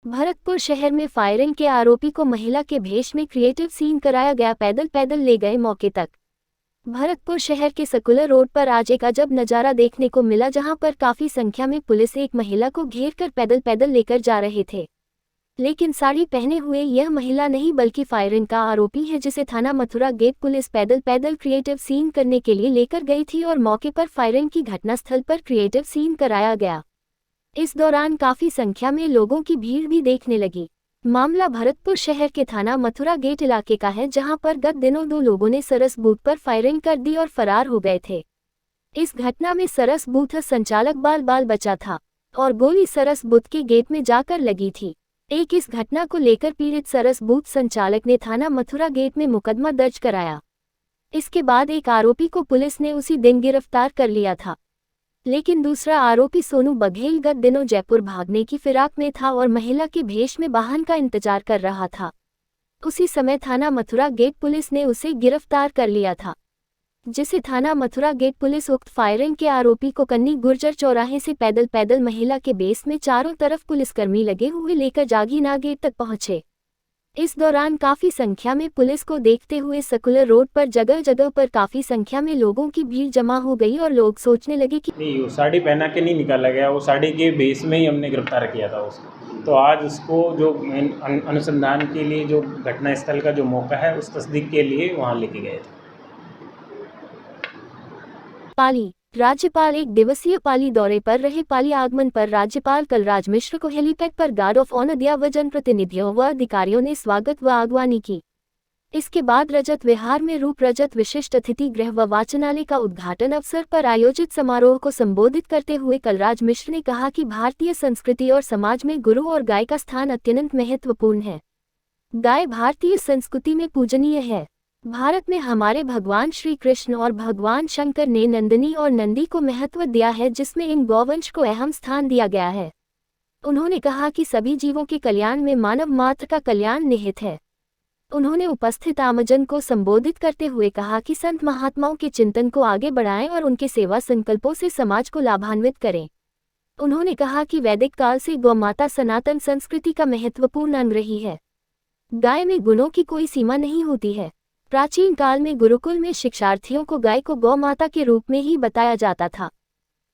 भरतपुर शहर में फायरिंग के आरोपी को महिला के भेष में क्रिएटिव सीन कराया गया, पैदल पैदल ले गए मौके तक। भरतपुर शहर के सर्कुलर रोड पर आज एक अजब नजारा देखने को मिला, जहां पर काफी संख्या में पुलिस एक महिला को घेर कर पैदल पैदल लेकर जा रहे थे। लेकिन साड़ी पहने हुए यह महिला नहीं बल्कि फायरिंग का आरोपी है, जिसे थाना मथुरा गेट पुलिस पैदल पैदल क्रिएटिव सीन करने के लिए लेकर गई थी और मौके पर फायरिंग की घटनास्थल पर क्रिएटिव सीन कराया गया। इस दौरान काफी संख्या में लोगों की भीड़ भी देखने लगी। मामला भरतपुर शहर के थाना मथुरा गेट इलाके का है, जहां पर गत दिनों दो लोगों ने सरस बूथ पर फायरिंग कर दी और फरार हो गए थे। इस घटना में सरस बूथ संचालक बाल बचा था और गोली सरस बूथ के गेट में जाकर लगी थी। इस घटना को लेकर पीड़ित सरस बूथ संचालक ने थाना मथुरा गेट में मुकदमा दर्ज कराया। इसके बाद एक आरोपी को पुलिस ने उसी दिन गिरफ्तार कर लिया था, लेकिन दूसरा आरोपी सोनू बघेल गत दिनों जयपुर भागने की फिराक में था और महिला के भेष में वाहन का इंतजार कर रहा था। उसी समय थाना मथुरा गेट पुलिस ने उसे गिरफ्तार कर लिया था, जिसे थाना मथुरा गेट पुलिस उक्त फायरिंग के आरोपी को कन्नी गुर्जर चौराहे से पैदल पैदल महिला के भेष में चारों तरफ पुलिसकर्मी लगे हुए लेकर जागीना गेट तक पहुंचे। इस दौरान काफी संख्या में पुलिस को देखते हुए सर्कुलर रोड पर जगह जगह पर काफी संख्या में लोगों की भीड़ जमा हो गई और लोग सोचने लगे कि नहीं, वो साड़ी पहना के नहीं निकाला गया, वो साड़ी के भेष में ही हमने गिरफ्तार किया था उसको। तो आज उसको जो अनुसंधान के लिए जो घटनास्थल का जो मौका है उस तस्दीक के लिए वहाँ लेके गए थे। पाली राज्यपाल एक दिवसीय पाली दौरे पर रहे। पाली आगमन पर राज्यपाल कलराज मिश्र को हेलीपैड पर गार्ड ऑफ ऑनर दिया व जनप्रतिनिधियों व अधिकारियों ने स्वागत व आगवानी की। इसके बाद रजत विहार में रूप रजत विशिष्ट अतिथि गृह व वाचनालय का उद्घाटन अवसर पर आयोजित समारोह को संबोधित करते हुए कलराज मिश्र ने कहा कि भारतीय संस्कृति और समाज में गुरु और गाय का स्थान अत्यंत महत्वपूर्ण है। गाय भारतीय संस्कृति में पूजनीय है। भारत में हमारे भगवान श्री कृष्ण और भगवान शंकर ने नंदिनी और नंदी को महत्व दिया है, जिसमें इन गौवंश को अहम स्थान दिया गया है। उन्होंने कहा कि सभी जीवों के कल्याण में मानव मात्र का कल्याण निहित है। उन्होंने उपस्थित आमजन को संबोधित करते हुए कहा कि संत महात्माओं के चिंतन को आगे बढ़ाएं और उनके सेवा संकल्पों से समाज को लाभान्वित करें। उन्होंने कहा कि वैदिक काल से गौ माता सनातन संस्कृति का महत्वपूर्ण अंग रही है। गाय में गुणों की कोई सीमा नहीं होती है। प्राचीन काल में गुरुकुल में शिक्षार्थियों को गाय को गौ माता के रूप में ही बताया जाता था।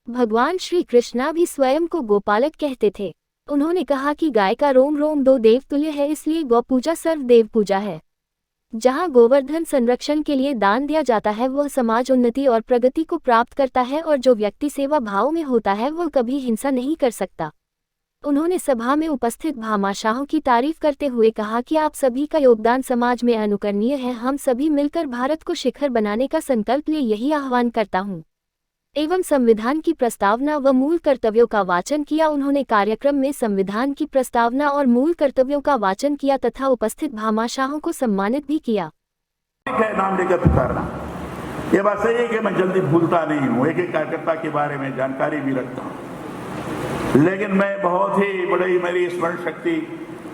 भगवान श्री कृष्णा भी स्वयं को गोपालक कहते थे। उन्होंने कहा कि गाय का रोम रोम दो देव तुल्य है, इसलिए गौ पूजा सर्वदेव पूजा है। जहां गोवर्धन संरक्षण के लिए दान दिया जाता है वह समाज उन्नति और प्रगति को प्राप्त करता है, और जो व्यक्ति सेवा भाव में होता है वह कभी हिंसा नहीं कर सकता। उन्होंने सभा में उपस्थित भामाशाहों की तारीफ करते हुए कहा कि आप सभी का योगदान समाज में अनुकरणीय है। हम सभी मिलकर भारत को शिखर बनाने का संकल्प ले, यही आह्वान करता हूं। एवं संविधान की प्रस्तावना व मूल कर्तव्यों का वाचन किया। उन्होंने कार्यक्रम में संविधान की प्रस्तावना और मूल कर्तव्यों का वाचन किया तथा उपस्थित भामाशाहों को सम्मानित भी किया। नाम लेकर पुकारना, ये बात सही है कि मैं जल्दी भूलता नहीं हूँ, एक एक कार्यकर्ता के बारे में जानकारी भी रखता हूँ, लेकिन मैं बहुत ही बड़ी, मेरी स्मरण शक्ति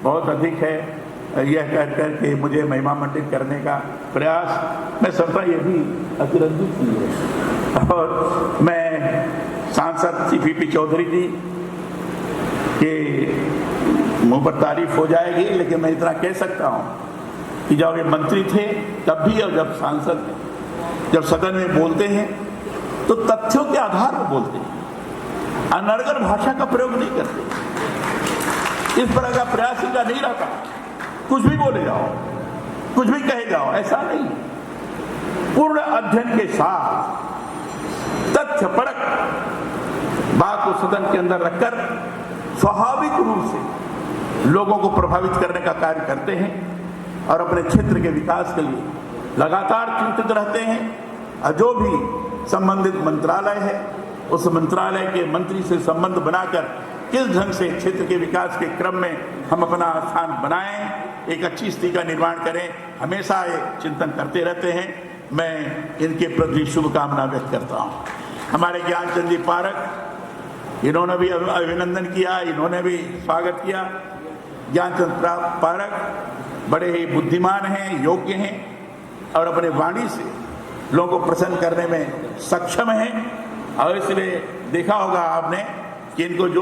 बहुत अधिक है। यह कह कर के मुझे महिमा मंडित करने का प्रयास मैं समझता ये भी अतिरंजित की है। और मैं सांसद CPP चौधरी जी के मुंह पर तारीफ हो जाएगी, लेकिन मैं इतना कह सकता हूँ कि जब ये मंत्री थे तब भी और जब सांसद हैं, जब सदन में बोलते हैं तो तथ्यों के आधार पर बोलते हैं, अनर्गल भाषा का प्रयोग नहीं करते। इस तरह का प्रयास इनका नहीं रहता, कुछ भी बोले जाओ, कुछ भी कहे जाओ, ऐसा नहीं। पूर्ण अध्ययन के साथ तथ्यपरक बात को सदन के अंदर रखकर स्वाभाविक रूप से लोगों को प्रभावित करने का कार्य करते हैं और अपने क्षेत्र के विकास के लिए लगातार चिंतित रहते हैं। और जो भी संबंधित मंत्रालय है उस मंत्रालय के मंत्री से संबंध बनाकर किस ढंग से क्षेत्र के विकास के क्रम में हम अपना स्थान बनाएं, एक अच्छी स्थिति का निर्माण करें, हमेशा ये चिंतन करते रहते हैं। मैं इनके प्रति शुभकामना व्यक्त करता हूं। हमारे ज्ञानचंद जी पारक, इन्होंने भी अभिनंदन किया, इन्होंने भी स्वागत किया। ज्ञानचंद पारक बड़े ही बुद्धिमान हैं, योग्य हैं और अपने वाणी से लोगों को प्रसन्न करने में सक्षम हैं। और इसलिए देखा होगा आपने कि इनको जो